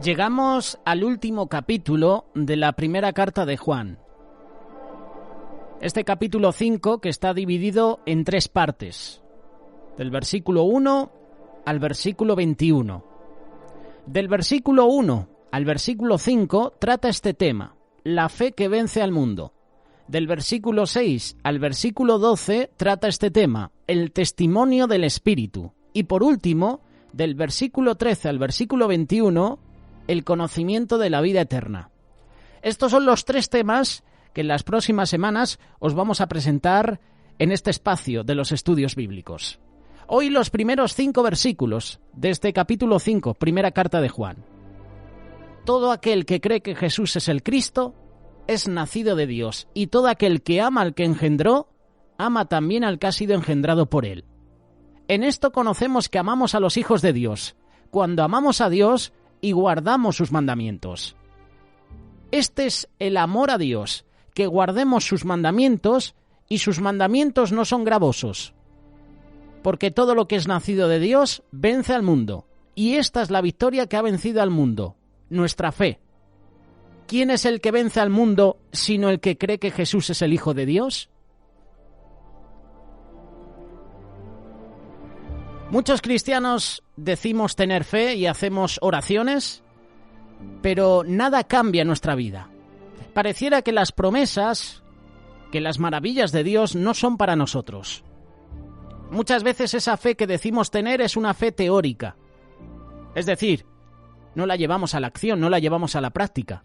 Llegamos al último capítulo de la primera carta de Juan. Este capítulo 5 que está dividido en 3 partes, del versículo 1 al versículo 21. Del versículo 1 al versículo 5 trata este tema, la fe que vence al mundo. Del versículo 6 al versículo 12 trata este tema, el testimonio del Espíritu. Y por último, del versículo 13 al versículo 21, el conocimiento de la vida eterna. Estos son los 3 temas que en las próximas semanas os vamos a presentar en este espacio de los estudios bíblicos. Hoy los primeros 5 versículos de este capítulo 5, primera carta de Juan. Todo aquel que cree que Jesús es el Cristo es nacido de Dios, y todo aquel que ama al que engendró, ama también al que ha sido engendrado por él. En esto conocemos que amamos a los hijos de Dios, cuando amamos a Dios y guardamos sus mandamientos. Este es el amor a Dios, que guardemos sus mandamientos, y sus mandamientos no son gravosos. Porque todo lo que es nacido de Dios vence al mundo, y esta es la victoria que ha vencido al mundo, nuestra fe. ¿Quién es el que vence al mundo sino el que cree que Jesús es el Hijo de Dios? Muchos cristianos decimos tener fe y hacemos oraciones, pero nada cambia en nuestra vida. Pareciera que las promesas, que las maravillas de Dios no son para nosotros. Muchas veces esa fe que decimos tener es una fe teórica. Es decir, no la llevamos a la acción, no la llevamos a la práctica.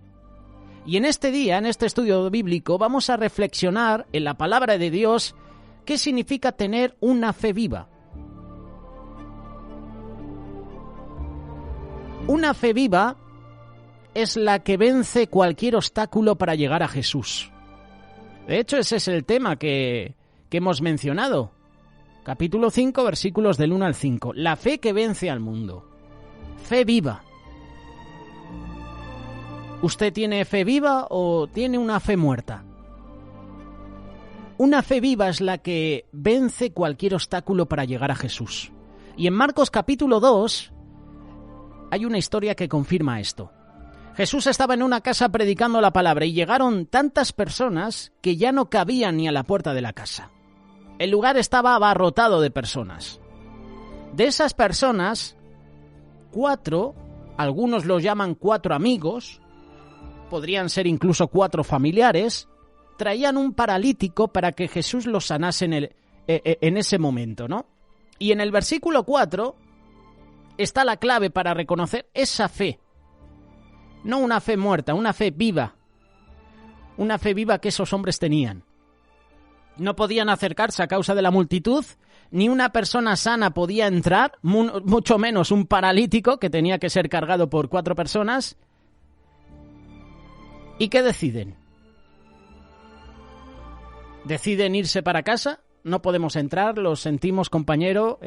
Y en este día, en este estudio bíblico, vamos a reflexionar en la palabra de Dios qué significa tener una fe viva. Una fe viva es la que vence cualquier obstáculo para llegar a Jesús. De hecho, ese es el tema que hemos mencionado. Capítulo 5, versículos del 1 al 5. La fe que vence al mundo. Fe viva. ¿Usted tiene fe viva o tiene una fe muerta? Una fe viva es la que vence cualquier obstáculo para llegar a Jesús. Y en Marcos capítulo 2 hay una historia que confirma esto. Jesús estaba en una casa predicando la palabra y llegaron tantas personas que ya no cabían ni a la puerta de la casa. El lugar estaba abarrotado de personas. De esas personas, 4, algunos los llaman 4 amigos, podrían ser incluso 4 familiares, traían un paralítico para que Jesús los sanase en ese momento, ¿no? Y en el versículo 4 está la clave para reconocer esa fe. No una fe muerta, una fe viva. Una fe viva que esos hombres tenían. No podían acercarse a causa de la multitud, ni una persona sana podía entrar, mucho menos un paralítico que tenía que ser cargado por 4 personas. ¿Y qué deciden? ¿Deciden irse para casa? No podemos entrar, lo sentimos, compañero,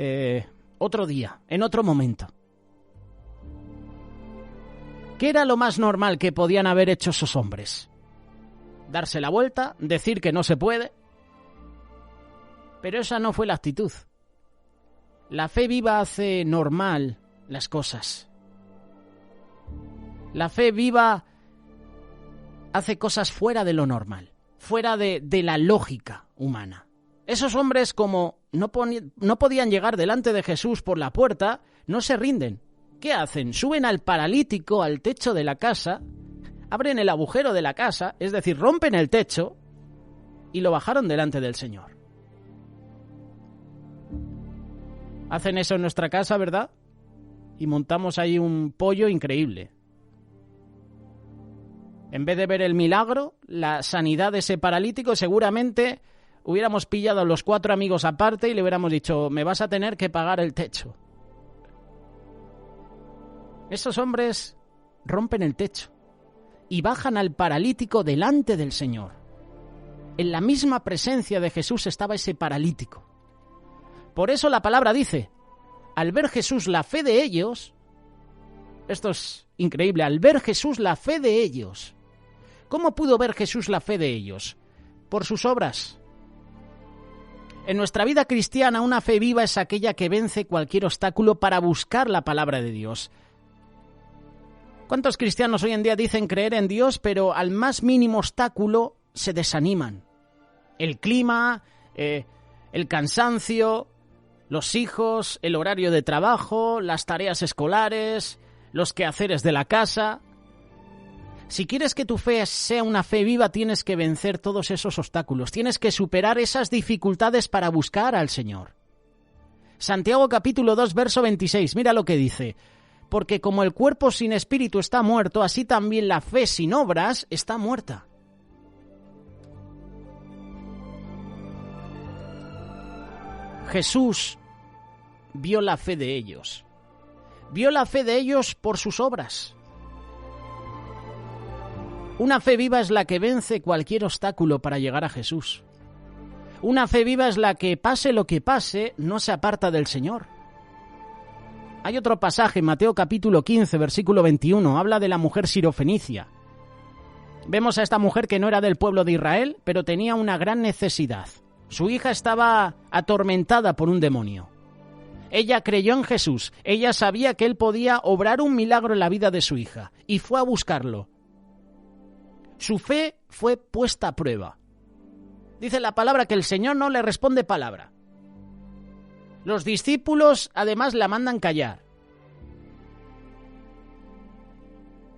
otro día, en otro momento. ¿Qué era lo más normal que podían haber hecho esos hombres? Darse la vuelta, decir que no se puede. Pero esa no fue la actitud. La fe viva hace normal las cosas. La fe viva hace cosas fuera de lo normal, fuera de la lógica humana. Esos hombres, como no podían llegar delante de Jesús por la puerta, no se rinden. ¿Qué hacen? Suben al paralítico al techo de la casa, abren el agujero de la casa, es decir, rompen el techo y lo bajaron delante del Señor. Hacen eso en nuestra casa, ¿verdad? Y montamos ahí un pollo increíble. En vez de ver el milagro, la sanidad de ese paralítico, seguramente hubiéramos pillado a los 4 amigos aparte y le hubiéramos dicho, me vas a tener que pagar el techo. Esos hombres rompen el techo y bajan al paralítico delante del Señor. En la misma presencia de Jesús estaba ese paralítico. Por eso la palabra dice, al ver Jesús la fe de ellos, esto es increíble, al ver Jesús la fe de ellos. ¿Cómo pudo ver Jesús la fe de ellos? Por sus obras. En nuestra vida cristiana, una fe viva es aquella que vence cualquier obstáculo para buscar la palabra de Dios. ¿Cuántos cristianos hoy en día dicen creer en Dios, pero al más mínimo obstáculo se desaniman? El clima, el cansancio, los hijos, el horario de trabajo, las tareas escolares, los quehaceres de la casa. Si quieres que tu fe sea una fe viva, tienes que vencer todos esos obstáculos. Tienes que superar esas dificultades para buscar al Señor. Santiago capítulo 2, verso 26, mira lo que dice. Porque como el cuerpo sin espíritu está muerto, así también la fe sin obras está muerta. Jesús vio la fe de ellos. Vio la fe de ellos por sus obras. Una fe viva es la que vence cualquier obstáculo para llegar a Jesús. Una fe viva es la que, pase lo que pase, no se aparta del Señor. Hay otro pasaje, Mateo capítulo 15, versículo 21, habla de la mujer sirofenicia. Vemos a esta mujer que no era del pueblo de Israel, pero tenía una gran necesidad. Su hija estaba atormentada por un demonio. Ella creyó en Jesús, ella sabía que Él podía obrar un milagro en la vida de su hija, y fue a buscarlo. Su fe fue puesta a prueba. Dice la palabra que el Señor no le responde palabra. Los discípulos además la mandan callar.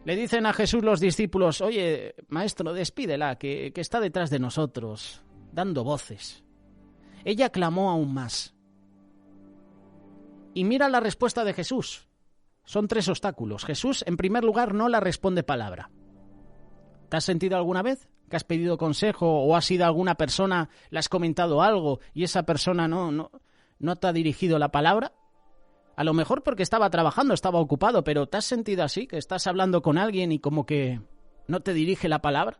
Le dicen a Jesús los discípulos, oye, maestro, despídela, que está detrás de nosotros, dando voces. Ella clamó aún más. Y mira la respuesta de Jesús. Son 3 obstáculos. Jesús, en primer lugar, no la responde palabra. ¿Te has sentido alguna vez que has pedido consejo o has ido a alguna persona, le has comentado algo y esa persona no te ha dirigido la palabra? A lo mejor porque estaba trabajando, estaba ocupado, pero ¿te has sentido así? Que estás hablando con alguien y como que no te dirige la palabra.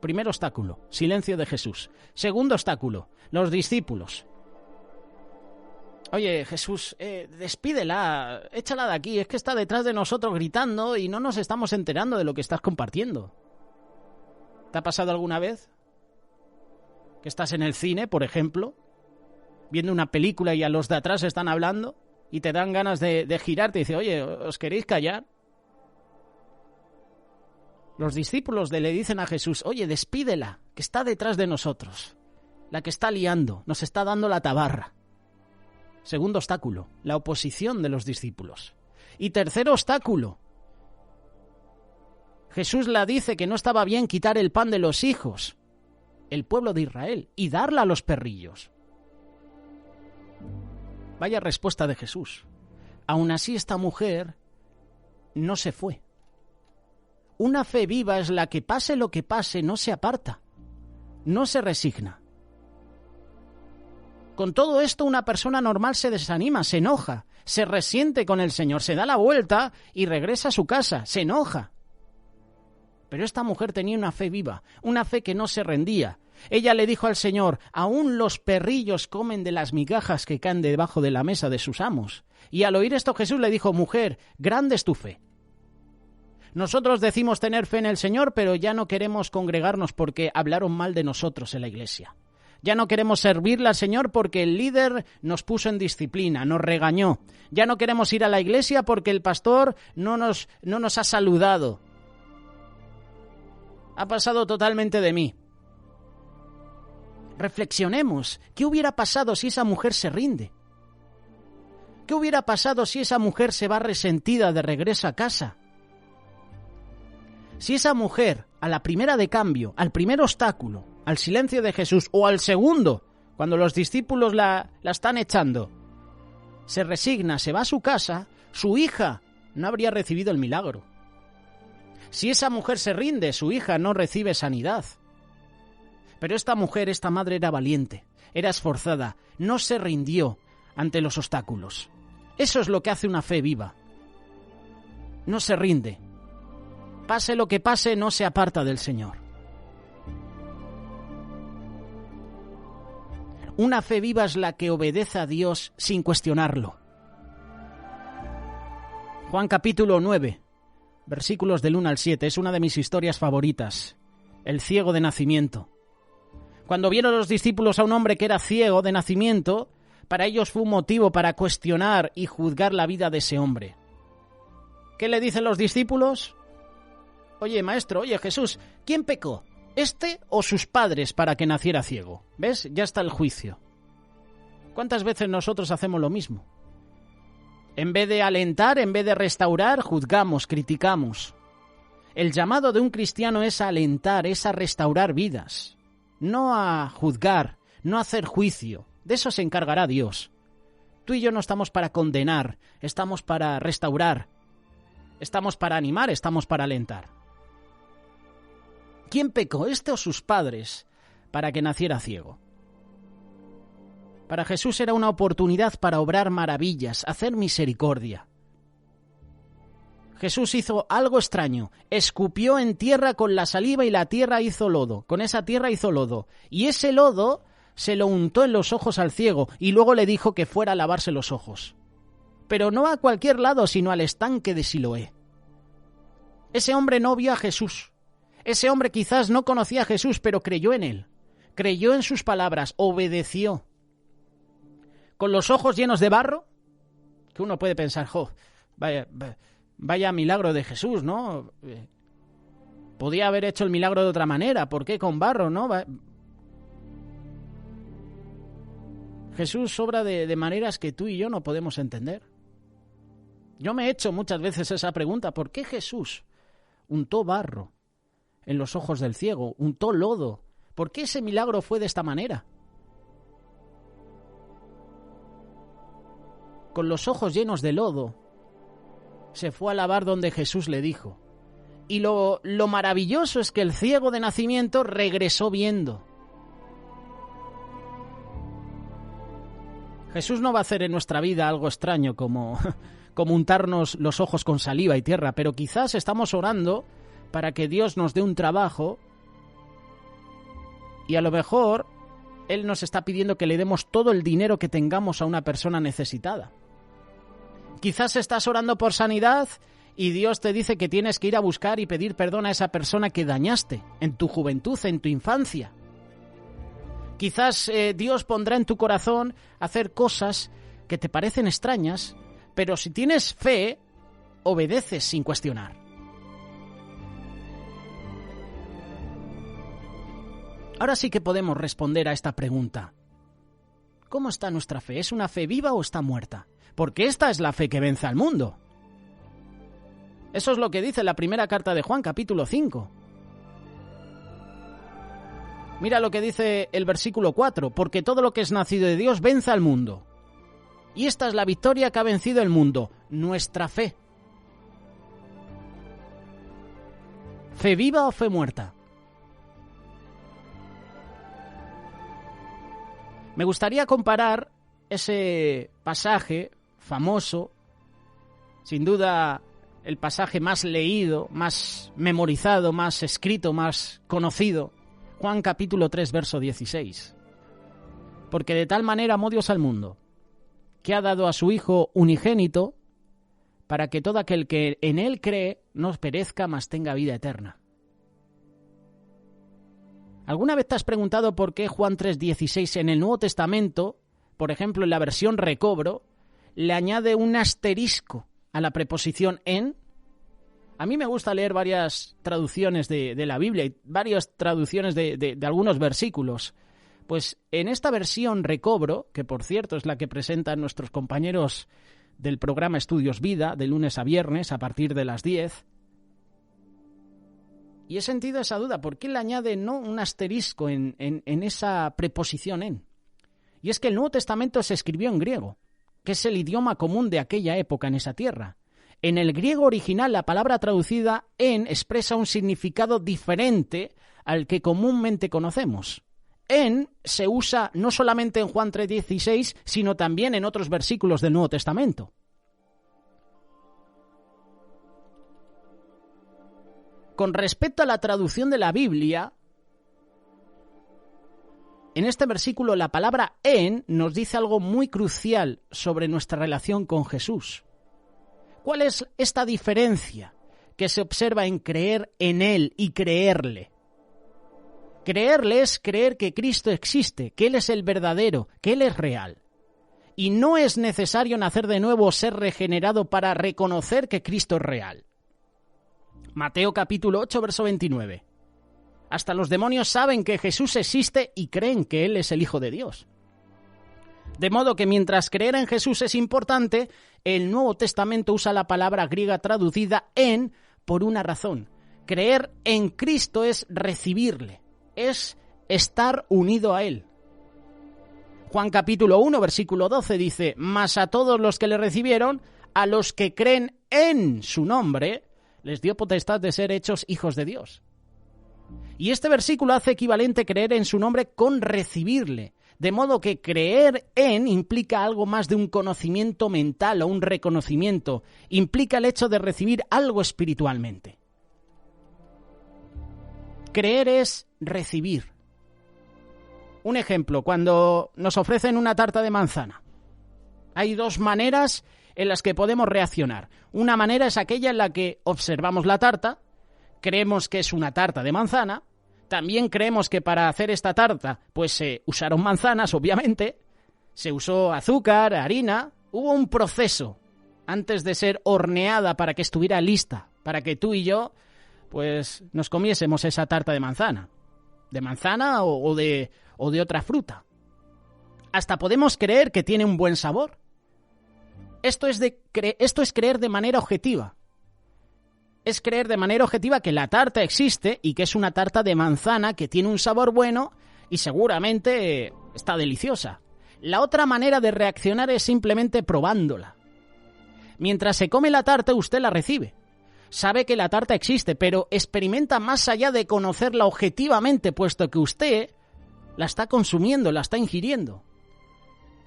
Primer obstáculo, silencio de Jesús. Segundo obstáculo, los discípulos. Oye, Jesús, despídela, échala de aquí, es que está detrás de nosotros gritando y no nos estamos enterando de lo que estás compartiendo. ¿Te ha pasado alguna vez que estás en el cine, por ejemplo, viendo una película y a los de atrás están hablando y te dan ganas de girarte y dice, oye, ¿os queréis callar? Los discípulos le dicen a Jesús, oye, despídela, que está detrás de nosotros, la que está liando, nos está dando la tabarra. Segundo obstáculo, la oposición de los discípulos. Y tercer obstáculo, Jesús le dice que no estaba bien quitar el pan de los hijos, el pueblo de Israel, y darla a los perrillos. Vaya respuesta de Jesús. Aún así esta mujer no se fue. Una fe viva es la que pase lo que pase, no se aparta, no se resigna. Con todo esto, una persona normal se desanima, se enoja, se resiente con el Señor, se da la vuelta y regresa a su casa, se enoja. Pero esta mujer tenía una fe viva, una fe que no se rendía. Ella le dijo al Señor, aún los perrillos comen de las migajas que caen debajo de la mesa de sus amos. Y al oír esto Jesús le dijo, mujer, grande es tu fe. Nosotros decimos tener fe en el Señor, pero ya no queremos congregarnos porque hablaron mal de nosotros en la iglesia. Ya no queremos servirle al Señor porque el líder nos puso en disciplina, nos regañó. Ya no queremos ir a la iglesia porque el pastor no nos ha saludado. Ha pasado totalmente de mí. Reflexionemos, ¿qué hubiera pasado si esa mujer se rinde? ¿Qué hubiera pasado si esa mujer se va resentida de regreso a casa? Si esa mujer, a la primera de cambio, al primer obstáculo, al silencio de Jesús, o al segundo, cuando los discípulos la están echando, se resigna, se va a su casa, su hija no habría recibido el milagro. Si esa mujer se rinde, su hija no recibe sanidad. Pero esta mujer, esta madre era valiente, era esforzada, no se rindió ante los obstáculos. Eso es lo que hace una fe viva. No se rinde. Pase lo que pase, no se aparta del Señor. Una fe viva es la que obedece a Dios sin cuestionarlo. Juan capítulo 9, versículos del 1 al 7, es una de mis historias favoritas. El ciego de nacimiento. Cuando vieron los discípulos a un hombre que era ciego de nacimiento, para ellos fue un motivo para cuestionar y juzgar la vida de ese hombre. ¿Qué le dicen los discípulos? Oye, maestro, oye, Jesús, ¿quién pecó? ¿Este o sus padres para que naciera ciego? ¿Ves? Ya está el juicio. ¿Cuántas veces nosotros hacemos lo mismo? En vez de alentar, en vez de restaurar, juzgamos, criticamos. El llamado de un cristiano es a alentar, es a restaurar vidas, no a juzgar, no a hacer juicio. De eso se encargará Dios. Tú y yo no estamos para condenar, estamos para restaurar, estamos para animar, estamos para alentar. ¿Quién pecó, este o sus padres, para que naciera ciego? Para Jesús era una oportunidad para obrar maravillas, hacer misericordia. Jesús hizo algo extraño, escupió en tierra con la saliva y la tierra hizo lodo, con esa tierra hizo lodo, y ese lodo se lo untó en los ojos al ciego y luego le dijo que fuera a lavarse los ojos. Pero no a cualquier lado, sino al estanque de Siloé. Ese hombre no vio a Jesús. Ese hombre quizás no conocía a Jesús, pero creyó en él. Creyó en sus palabras, obedeció. Con los ojos llenos de barro, que uno puede pensar, vaya milagro de Jesús, ¿no? Podía haber hecho el milagro de otra manera, ¿por qué con barro, no? Jesús obra de maneras que tú y yo no podemos entender. Yo me he hecho muchas veces esa pregunta, ¿por qué Jesús untó barro en los ojos del ciego, untó lodo? ¿Por qué ese milagro fue de esta manera? Con los ojos llenos de lodo, se fue a lavar donde Jesús le dijo. Y lo maravilloso es que el ciego de nacimiento regresó viendo. Jesús no va a hacer en nuestra vida algo extraño como untarnos los ojos con saliva y tierra, pero quizás estamos orando para que Dios nos dé un trabajo y a lo mejor Él nos está pidiendo que le demos todo el dinero que tengamos a una persona necesitada. Quizás estás orando por sanidad y Dios te dice que tienes que ir a buscar y pedir perdón a esa persona que dañaste en tu juventud, en tu infancia. Quizás Dios pondrá en tu corazón hacer cosas que te parecen extrañas, pero si tienes fe, obedeces sin cuestionar. Ahora sí que podemos responder a esta pregunta. ¿Cómo está nuestra fe? ¿Es una fe viva o está muerta? Porque esta es la fe que vence al mundo. Eso es lo que dice la primera carta de Juan, capítulo 5. Mira lo que dice el versículo 4, porque todo lo que es nacido de Dios vence al mundo. Y esta es la victoria que ha vencido el mundo, nuestra fe. ¿Fe viva o fe muerta? Me gustaría comparar ese pasaje famoso, sin duda el pasaje más leído, más memorizado, más escrito, más conocido, Juan capítulo 3, verso 16. Porque de tal manera amó Dios al mundo, que ha dado a su Hijo unigénito, para que todo aquel que en Él cree no perezca, mas tenga vida eterna. ¿Alguna vez te has preguntado por qué Juan 3:16 en el Nuevo Testamento, por ejemplo en la versión Recobro, le añade un asterisco a la preposición en? A mí me gusta leer varias traducciones de la Biblia y varias traducciones de algunos versículos. Pues en esta versión Recobro, que por cierto es la que presentan nuestros compañeros del programa Estudios Vida, de lunes a viernes a partir de las 10, y he sentido esa duda, ¿por qué le añade no un asterisco en esa preposición en? Y es que el Nuevo Testamento se escribió en griego, que es el idioma común de aquella época en esa tierra. En el griego original, la palabra traducida en expresa un significado diferente al que comúnmente conocemos. En se usa no solamente en Juan 3:16, sino también en otros versículos del Nuevo Testamento. Con respecto a la traducción de la Biblia, en este versículo la palabra en nos dice algo muy crucial sobre nuestra relación con Jesús. ¿Cuál es esta diferencia que se observa en creer en Él y creerle? Creerle es creer que Cristo existe, que Él es el verdadero, que Él es real. y no es necesario nacer de nuevo o ser regenerado para reconocer que Cristo es real. Mateo capítulo 8, verso 29. Hasta los demonios saben que Jesús existe y creen que Él es el Hijo de Dios. De modo que mientras creer en Jesús es importante, el Nuevo Testamento usa la palabra griega traducida en por una razón. Creer en Cristo es recibirle, es estar unido a Él. Juan capítulo 1, versículo 12 dice: «Mas a todos los que le recibieron, a los que creen en su nombre, les dio potestad de ser hechos hijos de Dios». Y este versículo hace equivalente creer en su nombre con recibirle. De modo que creer en implica algo más de un conocimiento mental o un reconocimiento. Implica el hecho de recibir algo espiritualmente. Creer es recibir. Un ejemplo, cuando nos ofrecen una tarta de manzana. Hay dos maneras en las que podemos reaccionar. Una manera es aquella en la que observamos la tarta, creemos que es una tarta de manzana, también creemos que para hacer esta tarta pues se usaron manzanas, obviamente, se usó azúcar, harina, hubo un proceso antes de ser horneada para que estuviera lista, para que tú y yo pues nos comiésemos esa tarta de manzana o de otra fruta. Hasta podemos creer que tiene un buen sabor. Esto es creer de manera objetiva. Es creer de manera objetiva que la tarta existe y que es una tarta de manzana que tiene un sabor bueno y seguramente está deliciosa. La otra manera de reaccionar es simplemente probándola. Mientras se come la tarta, usted la recibe. Sabe que la tarta existe, pero experimenta más allá de conocerla objetivamente, puesto que usted la está consumiendo, la está ingiriendo.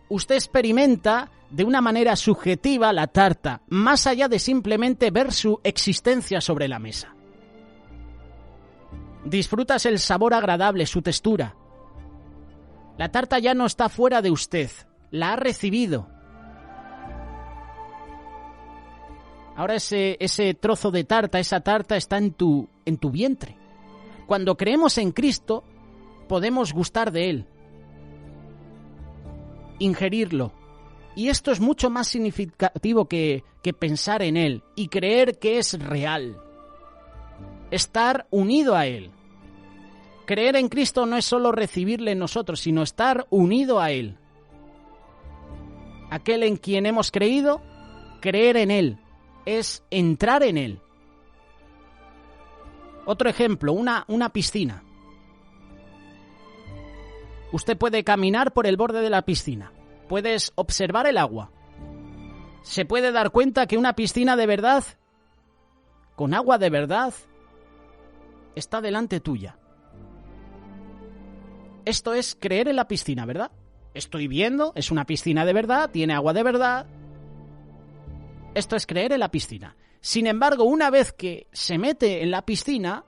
Usted experimenta de una manera subjetiva la tarta, más allá de simplemente ver su existencia sobre la mesa. Disfrutas el sabor agradable, su textura. La tarta ya no está fuera de usted, la ha recibido. Ahora ese trozo de tarta, esa tarta está en tu vientre. Cuando creemos en Cristo, podemos gustar de Él, ingerirlo. Y esto es mucho más significativo que pensar en Él y creer que es real. Estar unido a Él. Creer en Cristo no es solo recibirle en nosotros, sino estar unido a Él. Aquel en quien hemos creído, creer en Él, es entrar en Él. Otro ejemplo, una piscina. Usted puede caminar por el borde de la piscina. Puedes observar el agua. Se puede dar cuenta que una piscina de verdad, con agua de verdad, está delante tuya. Esto es creer en la piscina, ¿verdad? Estoy viendo, es una piscina de verdad, tiene agua de verdad. Esto es creer en la piscina. Sin embargo, una vez que se mete en la piscina,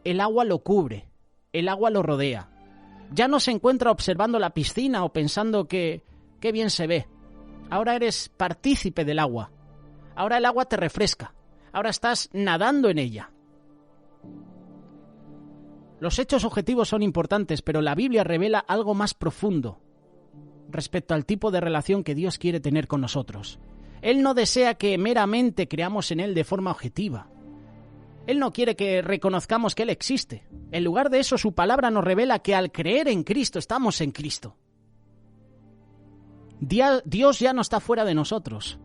el agua lo cubre, el agua lo rodea. Ya no se encuentra observando la piscina o pensando que qué bien se ve. Ahora eres partícipe del agua. Ahora el agua te refresca. Ahora estás nadando en ella. Los hechos objetivos son importantes, pero la Biblia revela algo más profundo respecto al tipo de relación que Dios quiere tener con nosotros. Él no desea que meramente creamos en Él de forma objetiva. Él no quiere que reconozcamos que Él existe. En lugar de eso, su palabra nos revela que al creer en Cristo estamos en Cristo. Dios ya no está fuera de nosotros.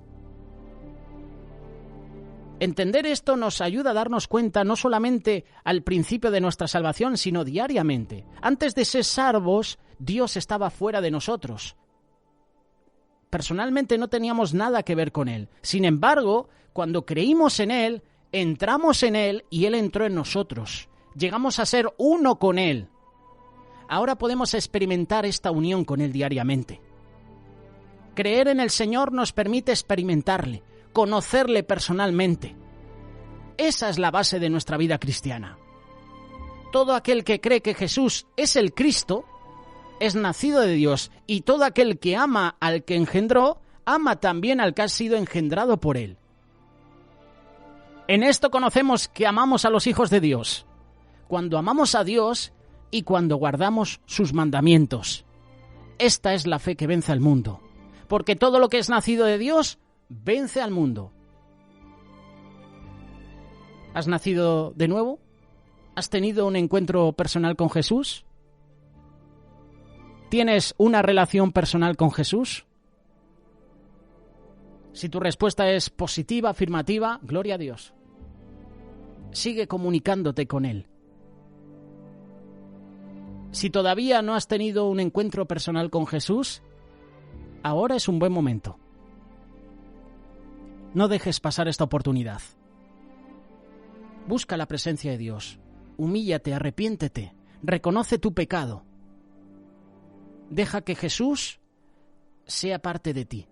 Entender esto nos ayuda a darnos cuenta no solamente al principio de nuestra salvación, sino diariamente. Antes de ser salvos, Dios estaba fuera de nosotros. Personalmente no teníamos nada que ver con Él. Sin embargo, cuando creímos en Él, entramos en Él y Él entró en nosotros. Llegamos a ser uno con Él. Ahora podemos experimentar esta unión con Él diariamente. Creer en el Señor nos permite experimentarle, conocerle personalmente. Esa es la base de nuestra vida cristiana. Todo aquel que cree que Jesús es el Cristo es nacido de Dios, y todo aquel que ama al que engendró, ama también al que ha sido engendrado por Él. En esto conocemos que amamos a los hijos de Dios, cuando amamos a Dios y cuando guardamos sus mandamientos. Esta es la fe que vence al mundo. porque todo lo que es nacido de Dios vence al mundo. ¿Has nacido de nuevo? ¿Has tenido un encuentro personal con Jesús? ¿Tienes una relación personal con Jesús? Si tu respuesta es positiva, afirmativa, gloria a Dios. Sigue comunicándote con Él. Si todavía no has tenido un encuentro personal con Jesús, ahora es un buen momento. No dejes pasar esta oportunidad. Busca la presencia de Dios. Humíllate, arrepiéntete, reconoce tu pecado. Deja que Jesús sea parte de ti.